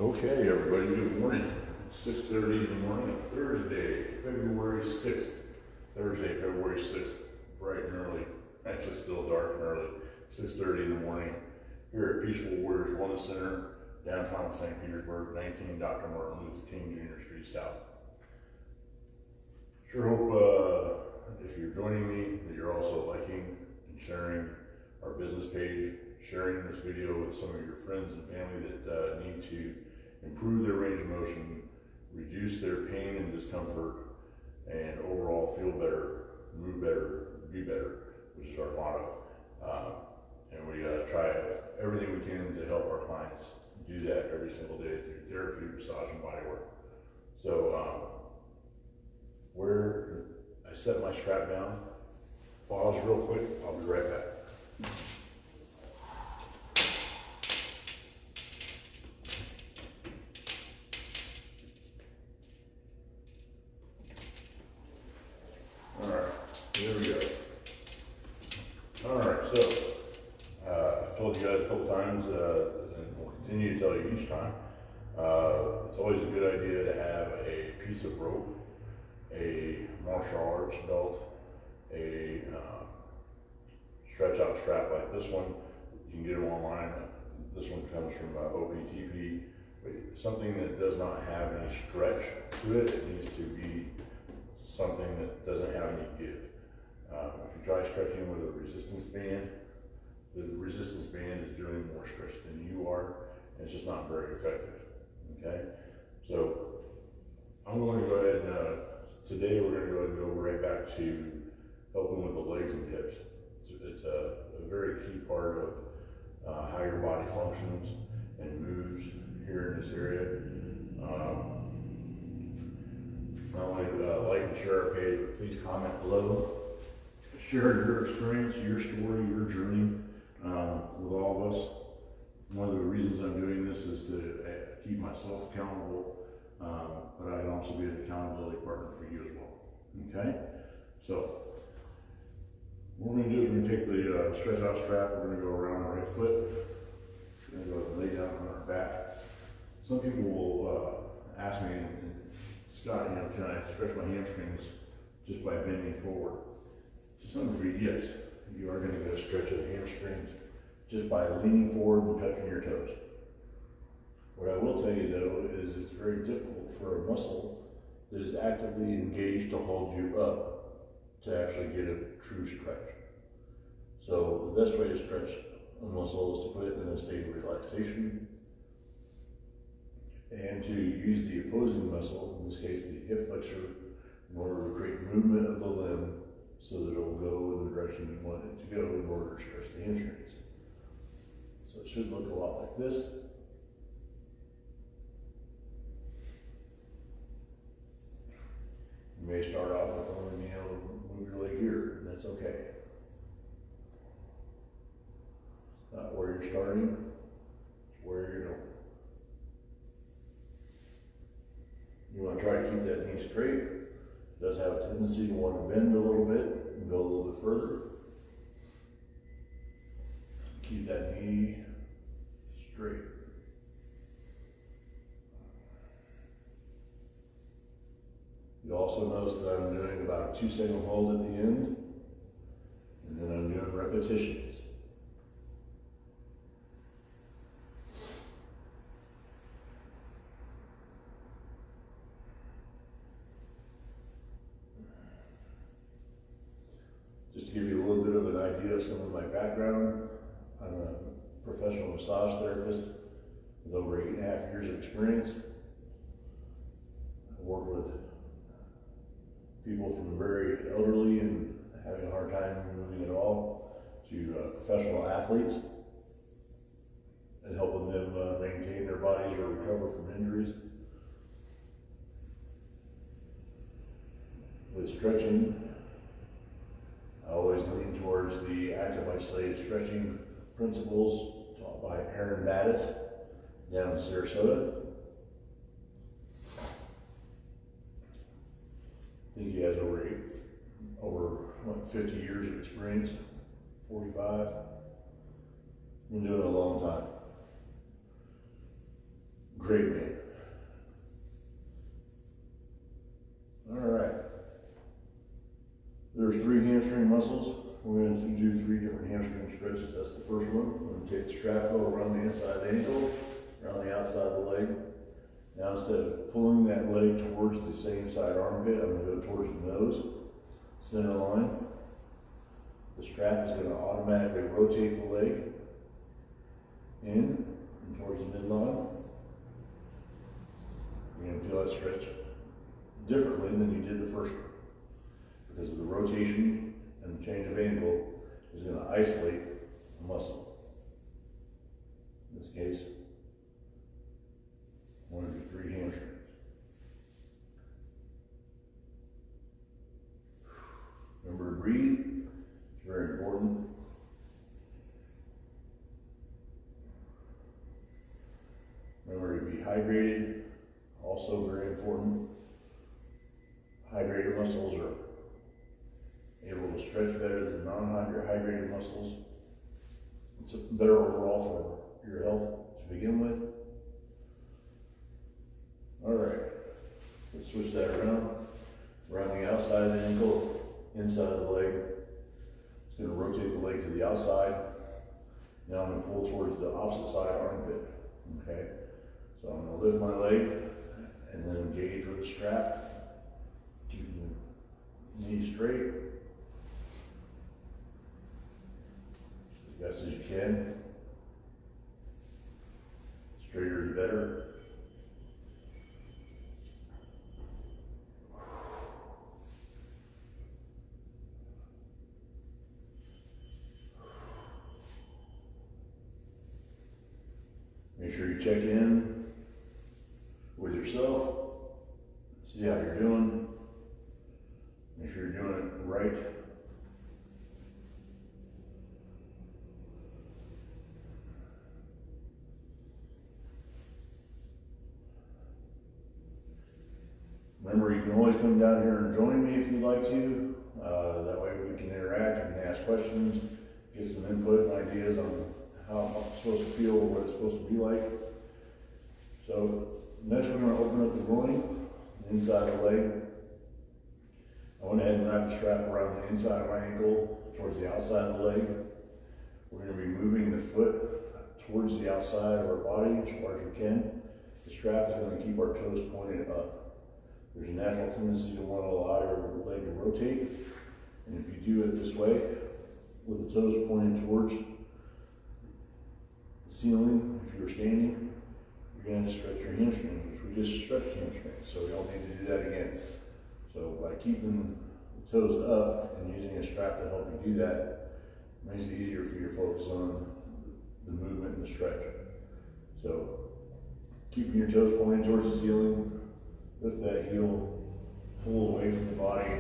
Okay, everybody, good morning. 6:30 in the morning, Thursday, February 6th. Thursday, February 6th, bright and early. Actually, still dark and early. 6:30 in the morning here at Peaceful Warriors Wellness Center, downtown St. Petersburg, 19 Dr. Martin Luther King Jr. Street South. Sure hope if you're joining me that you're also liking and sharing our business page, sharing this video with some of your friends and family that need to improve their range of motion, reduce their pain and discomfort, and overall feel better, move better, be better, which is our motto. And we try everything we can to help our clients do that every single day through therapy, massage, and body work. So where I set my strap down, pause real quick, I'll be right back. There we go. All right, so I've told you guys a couple times, and we'll continue to tell you each time. It's always a good idea to have a piece of rope, a martial arts belt, a stretch out strap like this one. You can get them online. This one comes from OPTP. Something that does not have any stretch to it. It needs to be something that doesn't have any give. If you try stretching with a resistance band, the resistance band is doing more stretch than you are, and it's just not very effective, okay? So I'm going to go ahead and, today we're going to go ahead and go right back to helping with the legs and hips. It's a very key part of how your body functions and moves here in this area. Not only like and share our page, but please comment below. Share your experience, your story, your journey with all of us. One of the reasons I'm doing this is to keep myself accountable, but I can also be an accountability partner for you as well. Okay? So, what we're going to do is we're going to take the stretch out strap, we're going to go around the right foot, we're going to go lay down on our back. Some people will ask me, Scott, can I stretch my hamstrings just by bending forward? To some degree, yes. You are going to get a stretch of the hamstrings just by leaning forward and touching your toes. What I will tell you though is it's very difficult for a muscle that is actively engaged to hold you up to actually get a true stretch. So the best way to stretch a muscle is to put it in a state of relaxation and to use the opposing muscle, in this case the hip flexor, in order to create movement of the limb so that it will go in the direction you want it to go in order to stretch the hamstrings. So it should look a lot like this. You may start off with only being able to move your leg here, and that's okay. It's not where you're starting, it's where you're going. You want to try to keep that knee straight. It does have a tendency to want to bend a little bit and go a little bit further. Keep that knee straight. You also notice that I'm doing about a 2-second hold at the end, and then I'm doing repetitions. Just to give you a little bit of an idea of some of my background, I'm a professional massage therapist with over 8.5 years of experience. I work with people from very elderly and having a hard time moving at all to professional athletes and helping them maintain their bodies or recover from injuries. With stretching, I always lean towards the active isolated stretching principles taught by Aaron Mattis down in Sarasota. I think he has over 50 years of experience, 45. Been doing it a long time. Great man. All right. There's 3 hamstring muscles. We're going to do 3 different hamstring stretches. That's the first one. We're going to take the strap, go around the inside of the ankle, around the outside of the leg. Now instead of pulling that leg towards the same side armpit, I'm going to go towards the nose, center line. The strap is going to automatically rotate the leg in and towards the midline. You're going to feel that stretch differently than you did the first one, because of the rotation and the change of angle is going to isolate the muscle. In this case, one of your 3 hamstrings. Remember to breathe, it's very important. Remember to be hydrated, also very important. Hydrated muscles are able to stretch better than non-hydrated muscles. It's better overall for your health to begin with. All right, let's switch that around. Around the outside of the ankle, inside of the leg. It's going to rotate the leg to the outside. Now I'm going to pull towards the opposite side armpit. Okay, so I'm going to lift my leg and then engage with the strap. Keeping the knee straight as best as you can. Straighter the better. Make sure you check in with yourself, see how you're doing, make sure you're doing it right. Remember, you can always come down here and join me if you'd like to. That way we can interact, you can ask questions, get some input and ideas on how it's supposed to feel, what it's supposed to be like. So next we're going to open up the groin, the inside of the leg. I went ahead and wrapped the strap around the inside of my ankle towards the outside of the leg. We're going to be moving the foot towards the outside of our body as far as we can. The strap is going to keep our toes pointed up. There's a natural tendency to want to allow your leg to rotate. And if you do it this way, with the toes pointed towards ceiling, if you were standing, you're going to stretch your hamstrings, which we just stretched hamstrings, so we don't need to do that again. So by keeping the toes up and using a strap to help you do that, it makes it easier for you to focus on the movement and the stretch. So keeping your toes pointed towards the ceiling, lift that heel, pull away from the body,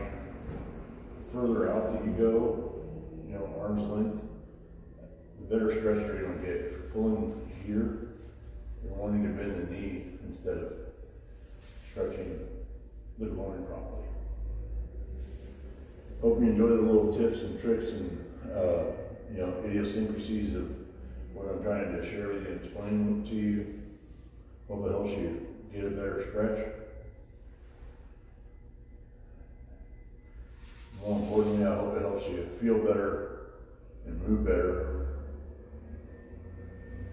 further out that you go, arm's length, the better stretch you're going to get. If you're pulling here, you're wanting to bend the knee instead of stretching the groin properly. Hope you enjoy the little tips and tricks and idiosyncrasies of what I'm trying to share with you and explain to you. Hope it helps you get a better stretch. More importantly, I hope it helps you feel better and move better,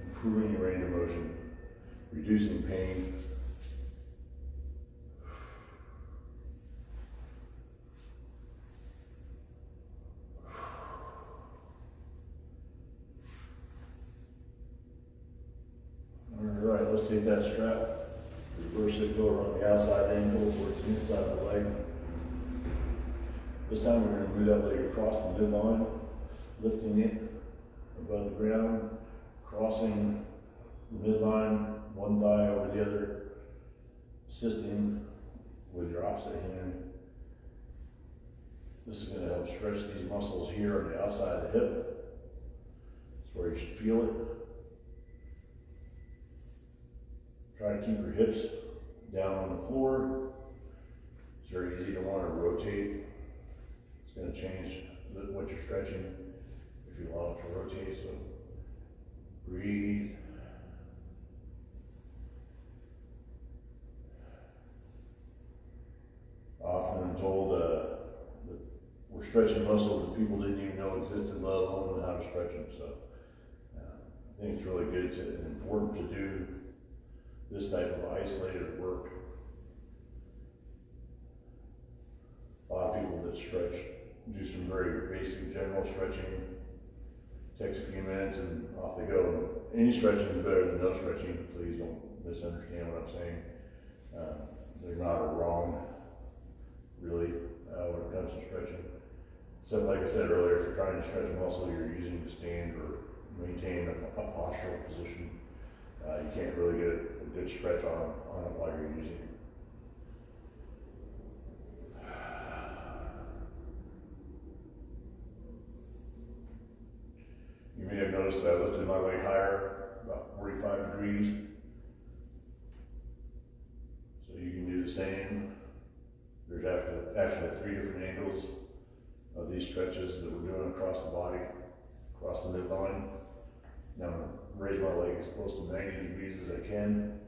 improving your range of motion, reducing pain. All right, let's take that strap, reverse it, go around the outside of the ankle towards the inside of the leg. This time we're going to move that leg across the midline, lifting it above the ground, crossing the midline, one thigh over the other, assisting with your opposite hand. This is going to help stretch these muscles here on the outside of the hip. That's where you should feel it. Try to keep your hips down on the floor. It's very easy to want to rotate. It's going to change what you're stretching if you allow it to rotate. So breathe. told that we're stretching muscles that people didn't even know existed, let alone know how to stretch them. So I think it's really good and important to do this type of isolated work. A lot of people that stretch do some very basic general stretching, takes a few minutes and off they go. And any stretching is better than no stretching. Please don't misunderstand what I'm saying. There's not a wrong, really, when it comes to stretching. Except, like I said earlier, if you're trying to stretch a muscle you're using to stand or maintain a postural position, you can't really get a good stretch on it while you're using it. You may have noticed that I lifted my leg higher, about 45 degrees. So you can do the same. There's actually 3 different angles of these stretches that we're doing across the body, across the midline. Now I'm going to raise my leg as close to 90 degrees as I can.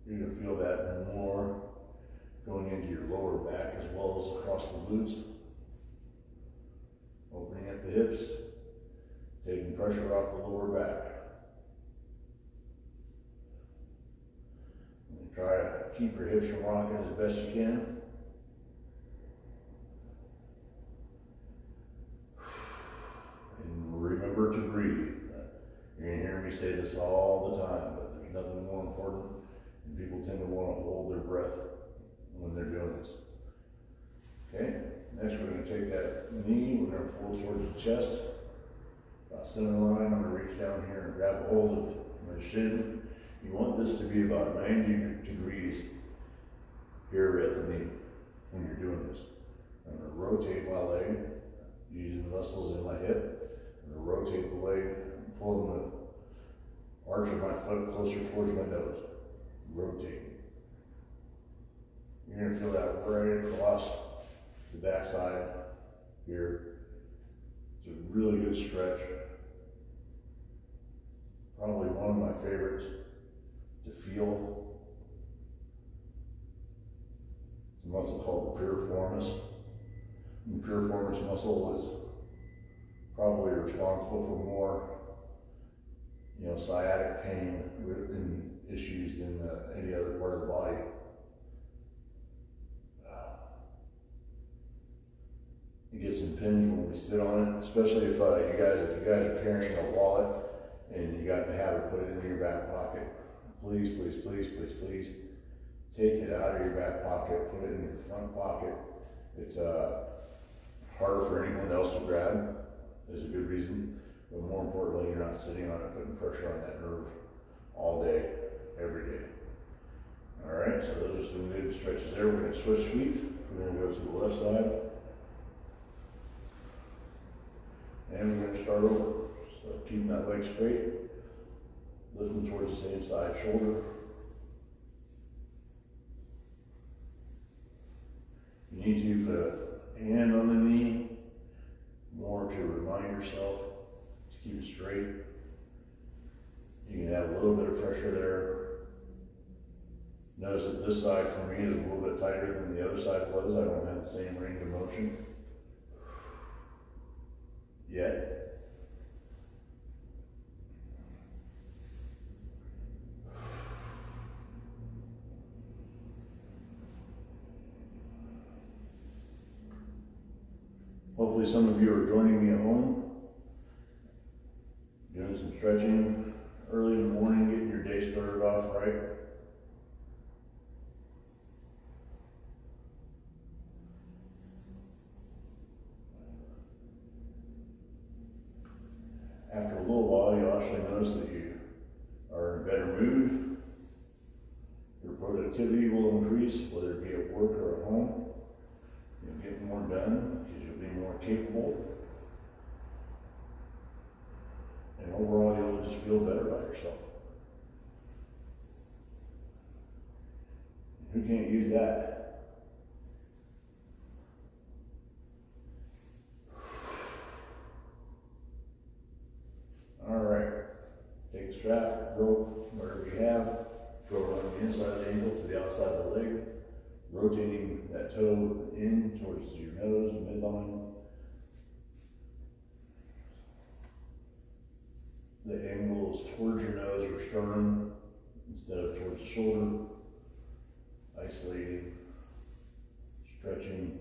You're going to feel that more going into your lower back as well as across the glutes. Opening up the hips, taking pressure off the lower back. And try to keep your hips from rocking as best you can. And remember to breathe. You're going to hear me say this all the time, but there's nothing more important, and people tend to want to hold their breath when they're doing this. Okay? Next, we're going to take that knee, we're going to pull towards the chest, about center line. I'm going to reach down here and grab hold of my shin. You want this to be about 90 degrees here at the knee when you're doing this. I'm going to rotate my leg using the muscles in my hip. I'm going to rotate the leg, pulling the arch of my foot closer towards my nose. Rotate. You're going to feel that right across the backside here. It's a really good stretch. Probably one of my favorites to feel. It's a muscle called the piriformis. And the piriformis muscle is probably responsible for more, sciatic pain and issues than any other part of the body. It gets impinged when we sit on it, especially if you guys are carrying a wallet and you got the habit of putting it in your back pocket. Please, please, please, please, please take it out of your back pocket, put it in your front pocket. It's harder for anyone else to grab. There's a good reason, but more importantly, you're not sitting on it, putting pressure on that nerve all day, every day. All right, so those are some good stretches there. We're going to switch feet. We're going to go to the left side. And we're going to start over. So keeping that leg straight, lifting towards the same side shoulder. You need to put a hand on the knee, more to remind yourself to keep it straight. You can add a little bit of pressure there. Notice that this side for me is a little bit tighter than the other side was. I don't have the same range of motion yet. Hopefully some of you are joining me at home, doing some stretching early in the morning, getting your day started off right. After a little while, you'll actually notice that you are in a better mood. Your productivity will increase, whether it be at work or at home. You'll get more done because you'll be more capable. And overall, you'll just feel better about yourself. Who can't use that? All right. Take a strap, rope, whatever you have, throw it on the inside of the ankle to the outside of the leg. rotating that toe in towards your nose, midline. The angle is towards your nose or sternum instead of towards the shoulder. Isolating, stretching.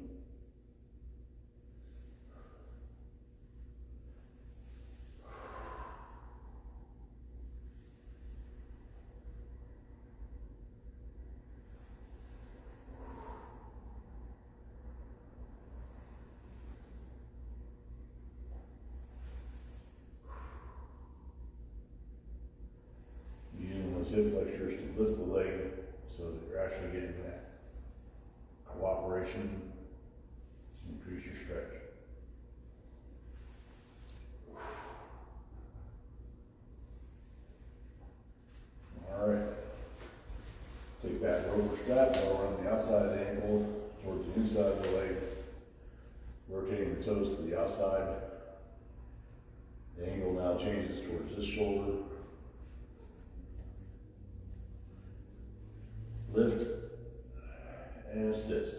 Using those hip flexors to lift the leg so that you're actually getting that cooperation to increase your stretch. Alright. Take that rover strap, go around the outside of the ankle towards the inside of the leg, rotating the toes to the outside. The angle now changes towards this shoulder. Lift and assist.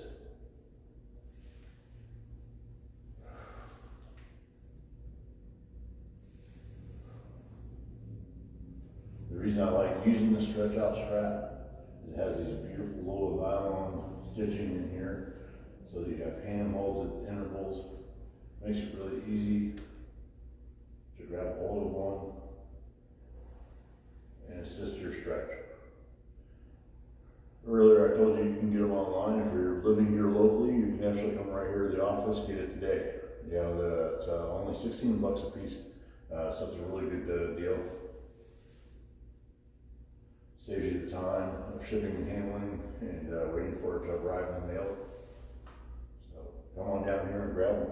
The reason I like using the stretch out strap is it has these beautiful little nylon stitching in here so that you have hand holds at intervals. Makes it really easy to grab hold of one and assist your stretch. Earlier I told you can get them online. If you're living here locally, you can actually come right here to the office, get it today. You know, it's only 16 bucks a piece, so it's a really good deal. Saves you the time of shipping and handling and waiting for it to arrive in the mail. So come on down here and grab them.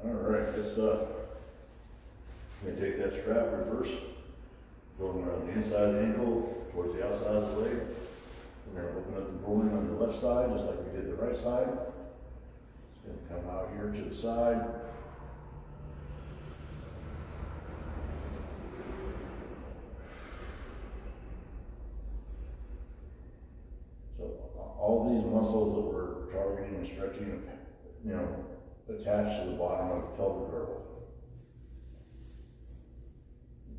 Alright, good stuff. I'm going to take that strap, reverse, going around the inside of the ankle towards the outside of the leg. We're going to open up the groin on the left side just like we did the right side. It's going to come out here to the side. So all these muscles that we're targeting and stretching, you know, attached to the bottom of the pelvic girdle.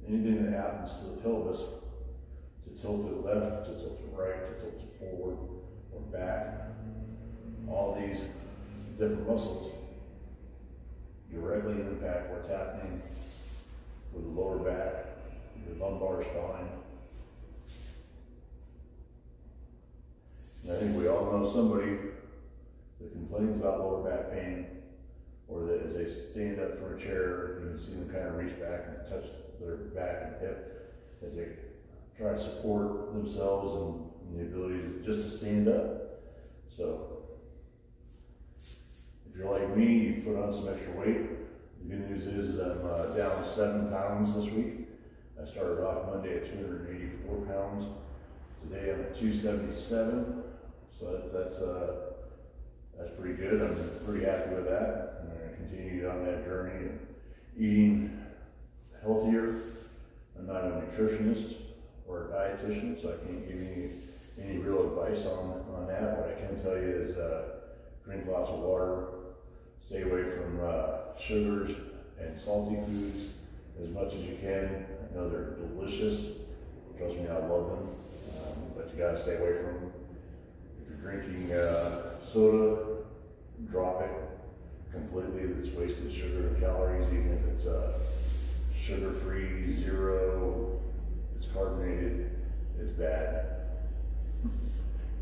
Anything that happens to the pelvis, to tilt it left, to tilt it right, to tilt it forward or back, all these different muscles directly impact what's happening with the lower back, your lumbar spine. And I think we all know somebody that complains about lower back pain, or that as they stand up from a chair, you can see them kind of reach back and touch their back and hip as they try to support themselves and the ability to just to stand up. So, if you're like me, you put on some extra weight. The good news is I'm down 7 pounds this week. I started off Monday at 284 pounds. Today I'm at 277. So that's pretty good. I'm pretty happy with that. I'm going to continue on that journey and eating healthier. I'm not a nutritionist or a dietitian, so I can't give you any real advice on that. What I can tell you is drink lots of water, stay away from sugars and salty foods as much as you can. I know they're delicious. Trust me, I love them, but you gotta stay away from them. If you're drinking soda, drop it completely. It's wasted sugar and calories, even if it's sugar-free, zero, it's carbonated, it's bad.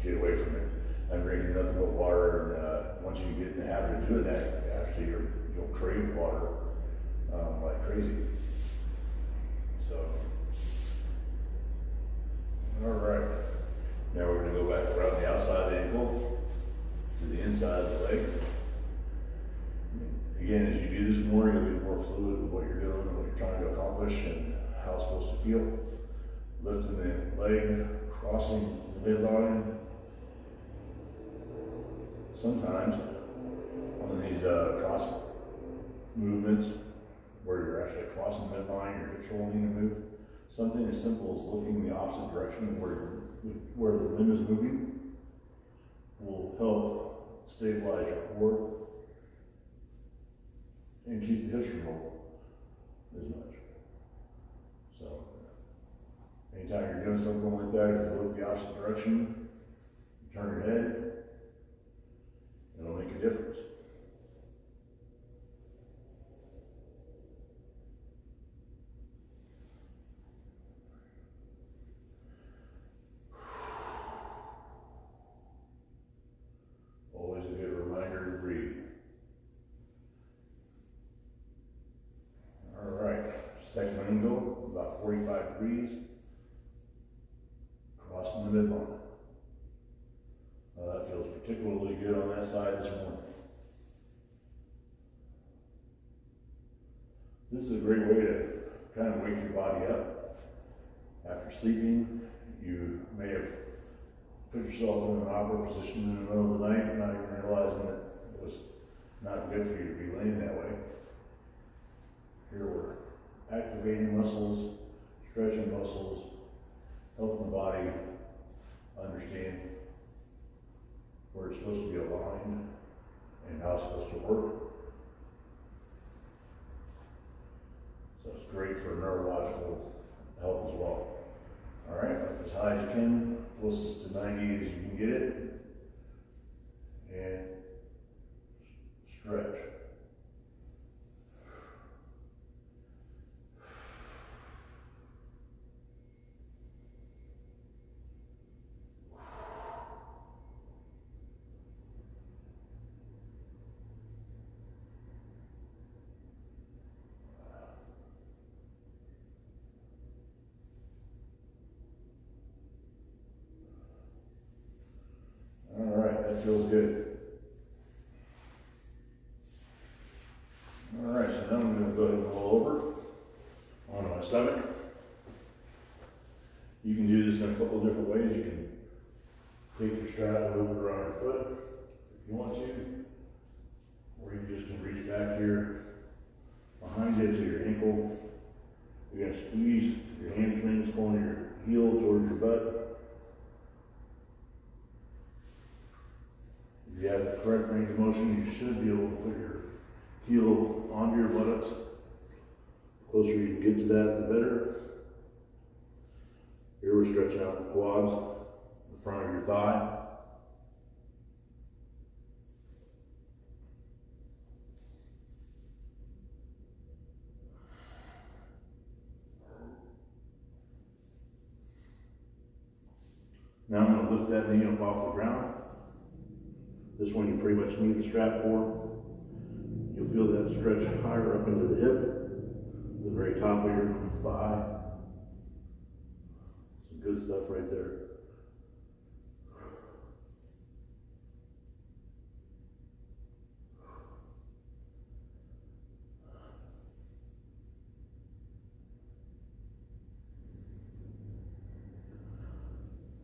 Get away from it. I'm drinking nothing but water, and once you get in the habit of doing that, actually you'll crave water like crazy. So, all right. Now we're going to go back around the outside of the ankle to the inside of the leg. Again, as you do this more, you'll get more fluid with what you're doing and what you're trying to accomplish and how it's supposed to feel. Lifting the leg, crossing the midline. Sometimes on these cross movements, where you're actually crossing the midline, your hips are wanting to move. Something as simple as looking the opposite direction where the limb is moving will help stabilize your core and keep the hips from rolling as much. So, anytime you're doing something like that, if you look the opposite direction, turn your head, it'll make a difference. Always a good reminder to breathe. All right, second angle, about 45 degrees, crossing the midline. That feels particularly good on that side this morning. This is a great way to kind of wake your body up. After sleeping, you may have put yourself in an awkward position in the middle of the night, not even realizing that it was not good for you to be laying that way. Here we're activating muscles, stretching muscles, helping the body understand where it's supposed to be aligned and how it's supposed to work. So it's great for neurological health as well. All right, up as high as you can, closest to 90 as you can get it, and stretch. All right, that feels good. All right, so now I'm going to go ahead and roll over onto my stomach. You can do this in a couple of different ways. You can take your strap and move it around your foot if you want to, or you just can reach back here behind it to your ankle. You're going to squeeze your hamstrings, pulling your heel towards your butt. If you have the correct range of motion, you should be able to put your heel onto your buttocks. The closer you can get to that, the better. Here we're stretching out the quads, the front of your thigh. Now I'm going to lift that knee up off the ground. This one you pretty much need the strap for. You'll feel that stretch higher up into the hip, the very top of your thigh. Some good stuff right there.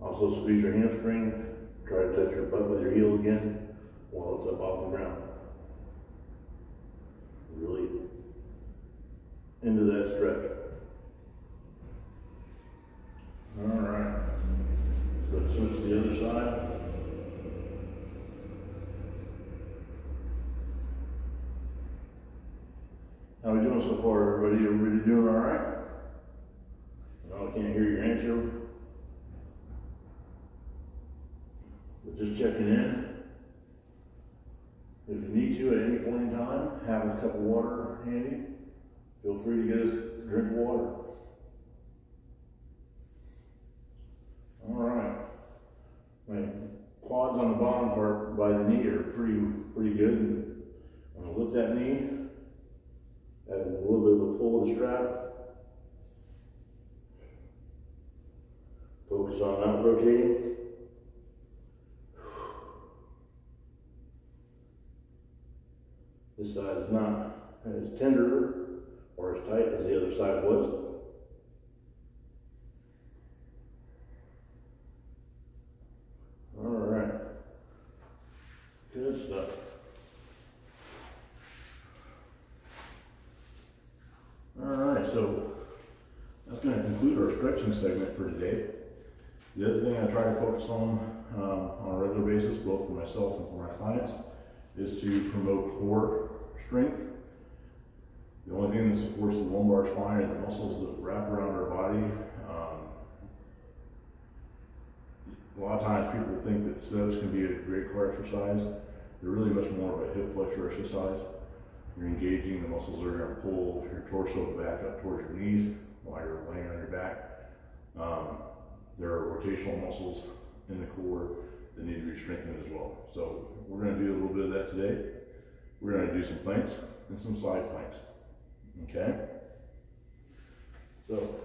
Also squeeze your hamstring. Try to touch your butt with your heel again while it's up off the ground. Really into that stretch. All right. So let's switch to the other side. How are we doing so far, everybody? Everybody doing all right? No, I can't hear your answer. But just checking in. If you need to at any point in time, have a cup of water handy. Feel free to get us a drink of water. All right. My quads on the bottom part by the knee are pretty good. I'm going to lift that knee, add a little bit of a pull of the strap. Focus on not rotating. This side is not as tender or as tight as the other side was. All right, good stuff. stretching segment for today. The other thing I try to focus on a regular basis, both for myself and for my clients, is to promote core strength. The only thing that supports the lumbar spine are the muscles that wrap around our body. A lot of times people think that sit-ups can be a great core exercise. They're really much more of a hip flexor exercise. You're engaging the muscles that are going to pull your torso back up towards your knees while you're laying on your back. There are rotational muscles in the core that need to be strengthened as well. So we're going to do a little bit of that today. We're going to do some planks and some side planks. Okay? So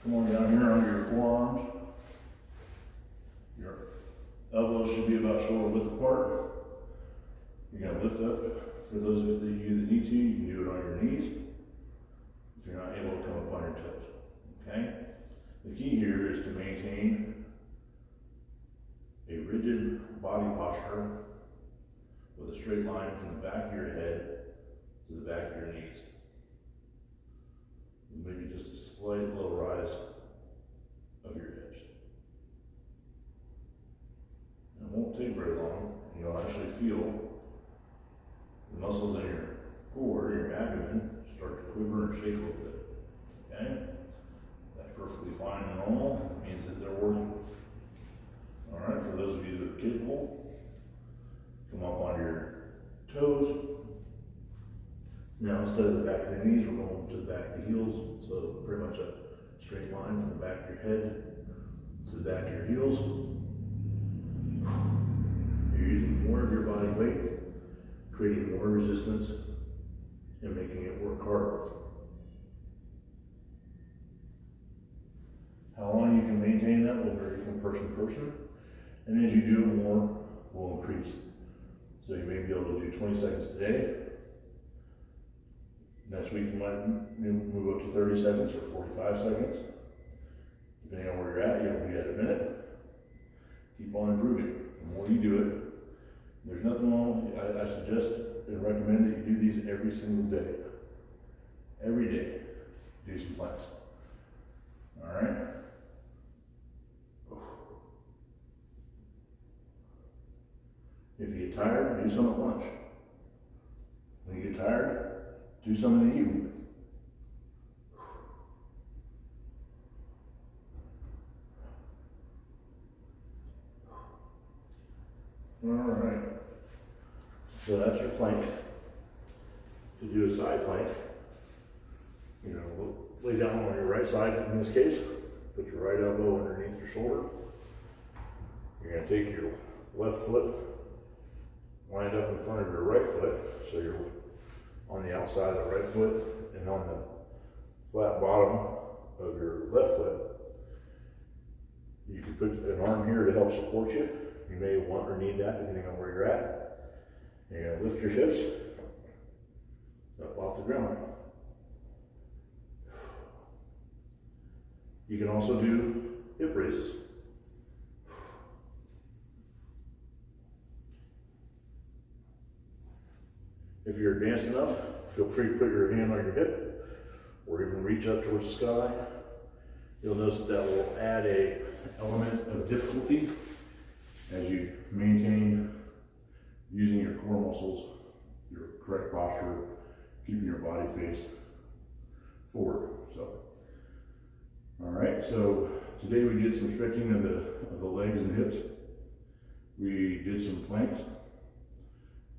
come on down here under your forearms. Your elbows should be about shoulder width apart. You're going to lift up. For those of you that need to, you can do it on your knees if you're not able to come up on your toes. Okay? The key here is to maintain a rigid body posture with a straight line from the back of your head to the back of your knees. Maybe just a slight low rise of your hips. And it won't take very long. You'll actually feel the muscles in your core, your abdomen, start to quiver and shake a little bit. Okay? That's perfectly fine and normal. It means that they're working. Alright, for those of you that are capable, come up on your toes. Now instead of the back of the knees, we're going to the back of the heels. So pretty much a straight line from the back of your head to the back of your heels. You're using more of your body weight, creating more resistance, and making it work harder. How long you can maintain that will vary from person to person, and as you do it more, will increase. So you may be able to do 20 seconds today. Next week you might move up to 30 seconds or 45 seconds. Depending on where you're at, you'll be at a minute. Keep on improving. The more you do it, there's nothing wrong. I suggest and recommend that you do these every single day. Every day, do some planks. All right? If you get tired, do some at lunch. When you get tired, do some in the evening. All right. So that's your plank. To do a side plank, you're going to lay down on your right side in this case. Put your right elbow underneath your shoulder. You're going to take your left foot, line it up in front of your right foot, so you're on the outside of the right foot and on the flat bottom of your left foot. You can put an arm here to help support you. You may want or need that depending on where you're at. You're going to lift your hips up off the ground. You can also do hip raises. If you're advanced enough, feel free to put your hand on your hip or even reach up towards the sky. You'll notice that will add an element of difficulty as you maintain using your core muscles, your correct posture, keeping your body face forward. So, all right. So today we did some stretching of the legs and hips. We did some planks.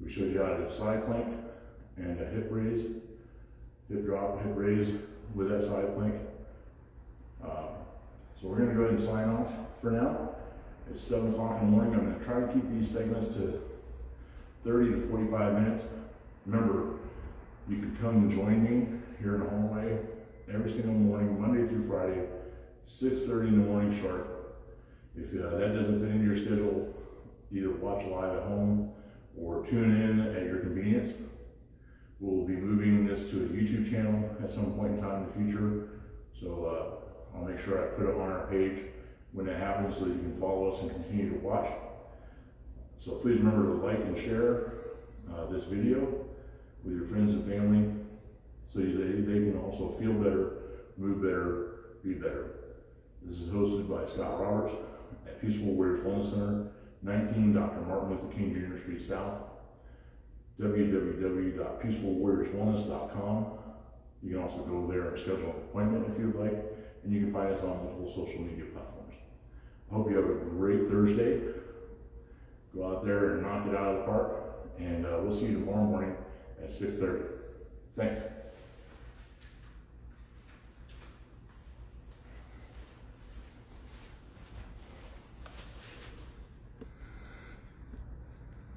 We showed you how to side plank and a hip raise, hip drop, hip raise with that side plank. So we're going to go ahead and sign off for now. It's 7 o'clock in the morning. I'm going to try to keep these segments to 30 to 45 minutes. Remember, you can come and join me here in the hallway every single morning, Monday through Friday, 6:30 in the morning sharp. If that doesn't fit into your schedule, either watch live at home or tune in at your convenience. We'll be moving this to a YouTube channel at some point in time in the future. So I'll make sure I put it on our page when it happens so that you can follow us and continue to watch. So please remember to like and share this video with your friends and family so they can also feel better, move better, be better. This is hosted by Scott Roberts at Peaceful Warriors Wellness Center, 19 Dr. Martin Luther King Jr. Street South, www.peacefulwarriorswellness.com. You can also go there and schedule an appointment if you'd like, and you can find us on multiple social media platforms. I hope you have a great Thursday. Go out there and knock it out of the park, and we'll see you tomorrow morning at 6:30. Thanks.